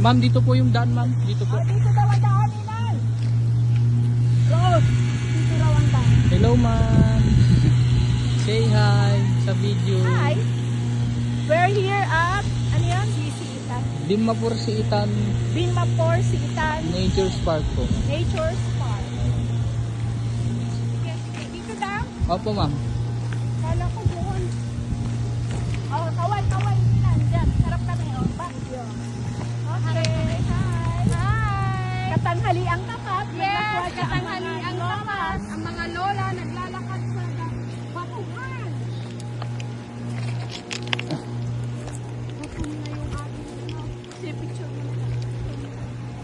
Ma'am, dito po yung daan, ma'am. Dito po. Dito daw ang daan, Inay. Rose, dito daw ang daan. Hello, ma'am. Say hi sa video. Hi. We're here at, ano yan? Siitan. Dimapur Siitan Binmapor, Siitan. Nature's Park po. Nature's Park. Sige, sige. Dito daw. Opo, ma'am. Kala ko doon. Oh, kaway, kaway. Ilan, dyan. Sarap kami. Oh, back. Okay. Hi. Hi. Katanghaliang tapat. Yes, katanghaliang tapat. Ang mga lola naglalakad sa batuhan. Batuhan na yung ating ano. Si picture mo na.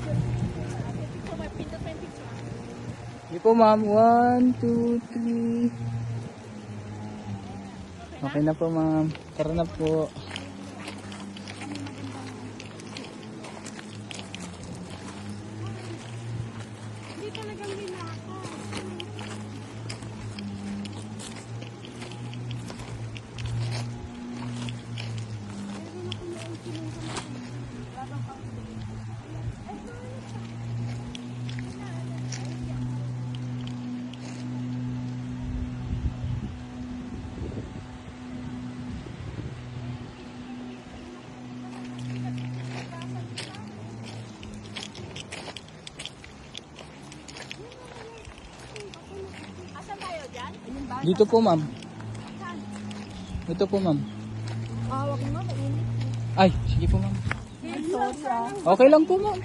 Picture, may pindot may picture. Hindi po, ma'am. 1, 2, 3. Okay na po, ma'am. Tara na po. Hindi talagang binaka. Asan tayo dyan? Dito po, ma'am. Dito po, ma'am. Wag mo, mainit. Ay, sige po, ma'am. Sorry ah. Okay lang po, ma'am.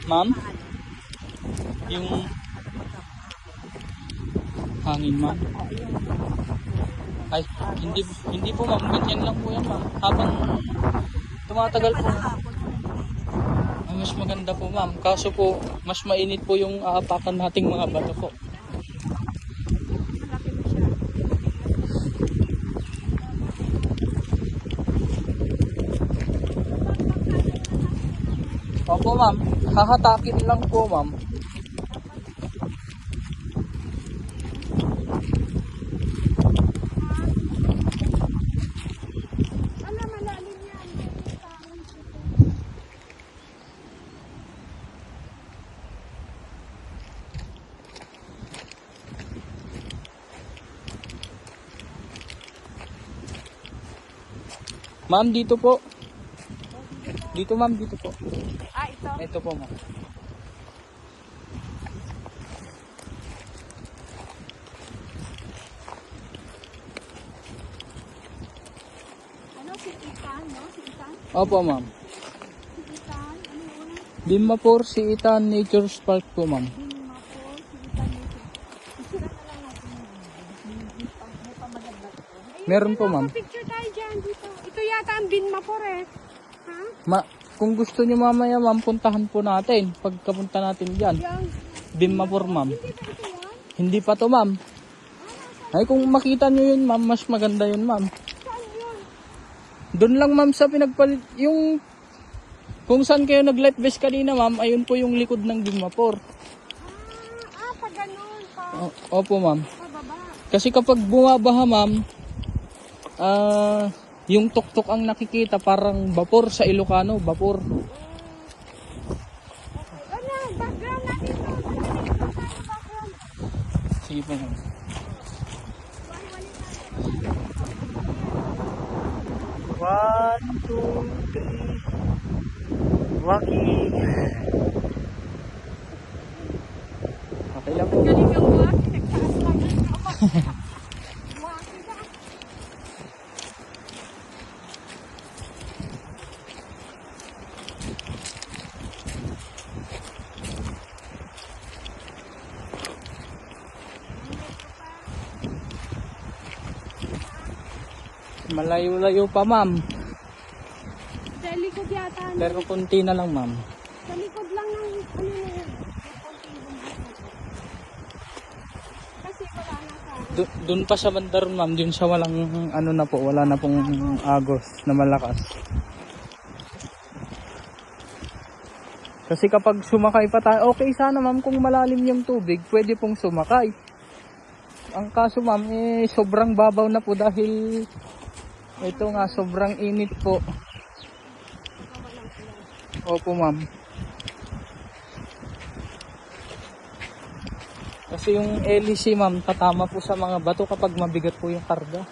Ma'am? Yung hangin, ma'am? Ay, hindi po, ma'am. Ganyan lang po yan, ma'am. Habang tumatagal po. Ay, mas maganda po, ma'am. Kaso po, mas mainit po yung aapakan nating mga bato po. Opo, ma'am. Hahatakin lang po, ma'am. Ala, malalim yan. Taon dito. Ma'am, dito po. Dito, ma'am. Dito po. Ito. Ito po, ma'am. Ano, si Itan, no? Si Itan? Opo, ma'am. Si Itan, ano yung una? Dimapur Siitan Nature's Park po, ma'am. Binmapor, si Itan nito. Isira na lang natin yun. May pamaganda ko. Meron po, ma'am. Picture tayo dyan dito. Ito yata ang Binmapor eh. Ha? Kung gusto nyo mamaya, ma'am, puntahan po natin. Pagkapunta natin dyan. Yung, Dimapur, ma'am. hindi ba ito yan? Hindi pa to, ma'am. Ay, kung makita nyo yun, ma'am, mas maganda yun, ma'am. Saan yun? Doon lang, ma'am, sa pinagpalit, yung kung saan kayo nag-light vest kanina, ma'am, ayun po yung likod ng Dimapur. Pa ganun, pa Opo, ma'am. baba. Kasi kapag bumabaha, ma'am, yung tuktok ang nakikita, parang vapor sa Ilocano, vapor. Ano, background natin to. Background. Sige po, ma'am. One, two, three. Walking. Okay lang po. Galing ang walk. Nagtaas lang ako. Walking ka. Malayo-layo pa, ma'am. Sa likod yata. Pero kunti na lang, ma'am. Sa likod lang ng ano na yan. Kasi wala na sa Doon pa sa bandar ma'am, doon sa walang ano na po, wala na pong agos na malakas. Kasi kapag sumakay pa tayo, okay sana ma'am kung malalim yung tubig, pwede pong sumakay. Ang kaso ma'am, sobrang babaw na po dahil ito nga, sobrang init po. Opo ma'am. Kasi yung LEC ma'am, tatama po sa mga bato kapag mabigat po yung karga.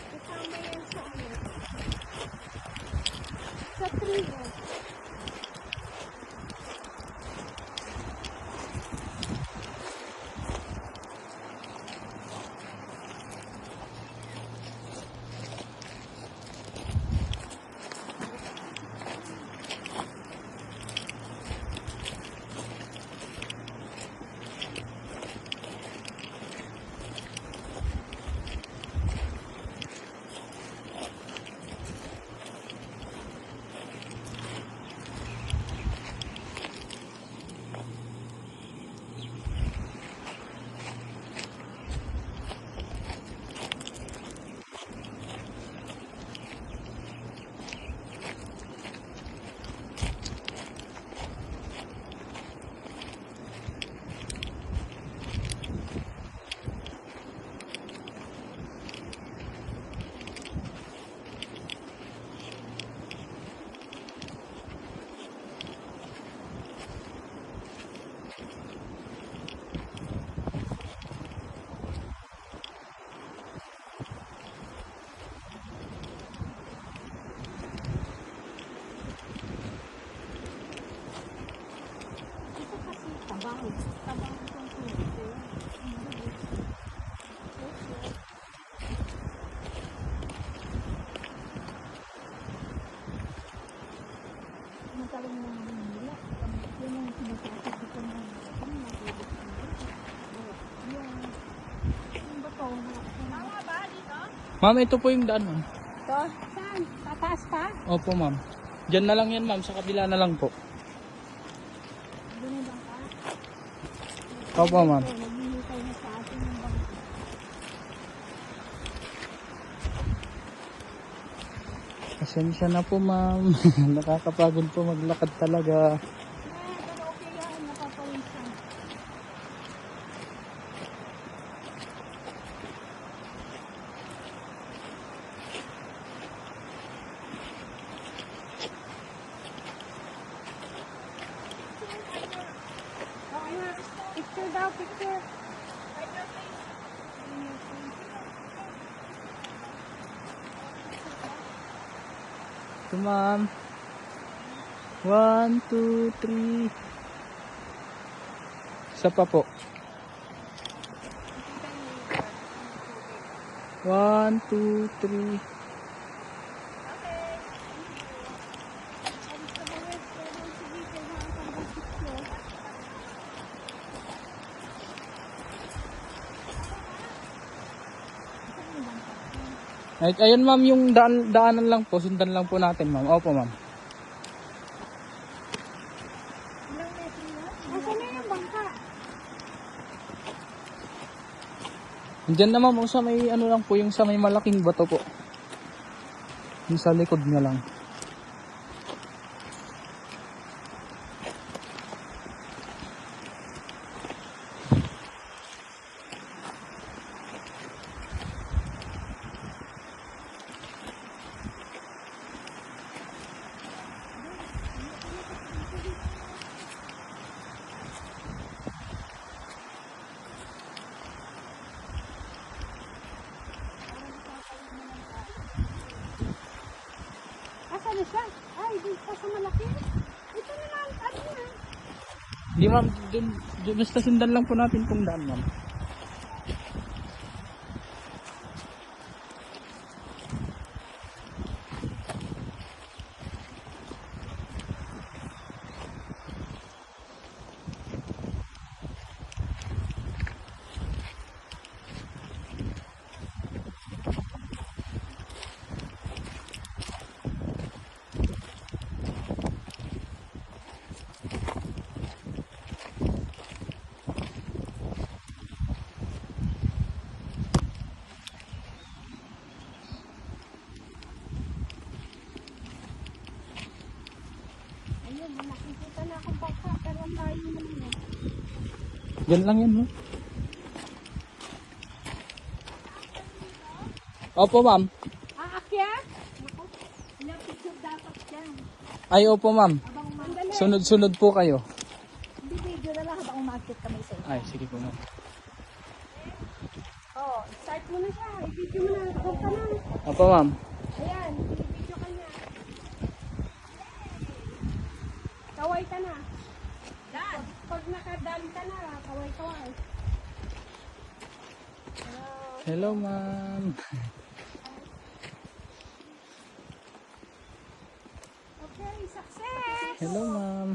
Kasama yan sa ano? Sa trio. Tabang. Tabang itong tubig ko. Matalang na naman nila. Yun ang sinasabi ko na yung bato. Tama ba dito? Ma'am, ito po yung daan ma'am. Ito? Saan? Tataas pa? Opo ma'am. Diyan na lang yan ma'am, sa kabila na lang po. Binibang ka? Opo ma'am. Naghihintay na sa atin yung bangka. Pasensya na po ma'am. Nakakapagod po maglakad talaga. Pero okay yan. Napapawisan. Okay na. Picture daw, picture. Ito ma'am. 1, 2, 3. Isa pa po. 1, 2, 3. Ayun ma'am, yung daanan lang po, sundan lang po natin ma'am. Opo ma'am. Nasaan na yung bangka? Diyan na ma'am, sa may ano lang po, yung sa may malaking bato po. Yung sa likod niya lang. Asan na siya? Ay, dito pa sa malaki. Ito na lang, ano na? Hindi ma'am, dun basta sundan lang po natin pong daan ma'am. Nakikita na akong baka, pero ang layo naman eh. Diyan lang yan, no? Opo, ma'am. Aakyat? Naku, napicture dapat dyan. Ay, opo, ma'am. Abang mandali. Sunod-sunod po kayo. Hindi video na lang habang umakit kami sa Ay, sige po, ma'am. Oh, start mo na siya. I-video mo na. Huwag ka na. Opo, ma'am. Ayan, i-video ka niya. Kaway ka na. Dan. Pag nakadali ka na, kaway-kaway. Hello, ma'am. Okay, success! Hello, ma'am.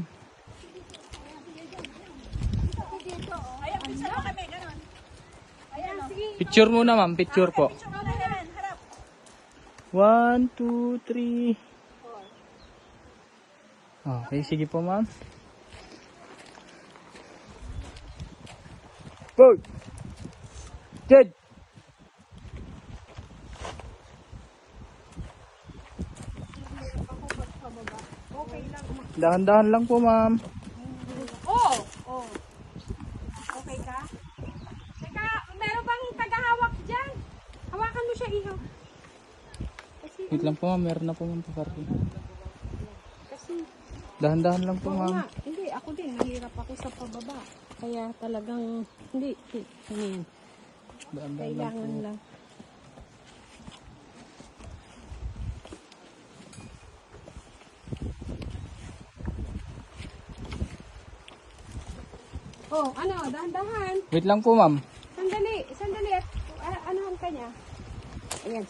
Ayan, picture mo kami, ganon. Ayan, sige. Picture muna, ma'am. Picture po. Picture mo na yan, harap. 1, 2, 3. Okay, sige po, ma'am. Boy! Jed! Okay lang. Dahan-dahan lang po, ma'am. Oh! Oh. Okay ka? Teka, meron bang tagahawak dyan? Hawakan mo siya, ihaw. Kasi, Wait lang po, ma'am. Meron na po, ma'am. Paparking. kasi, Dahan-dahan lang po, oo ma'am. nga. Hindi, ako din, nahirap ako sa pababa. Kaya talagang, hindi, ano yan, Dahan-dahan lang po. kailangan lang. Oh, ano, dahan-dahan. Wait lang po, ma'am. Sandali, sandali. Anuhan ka niya. Ayan,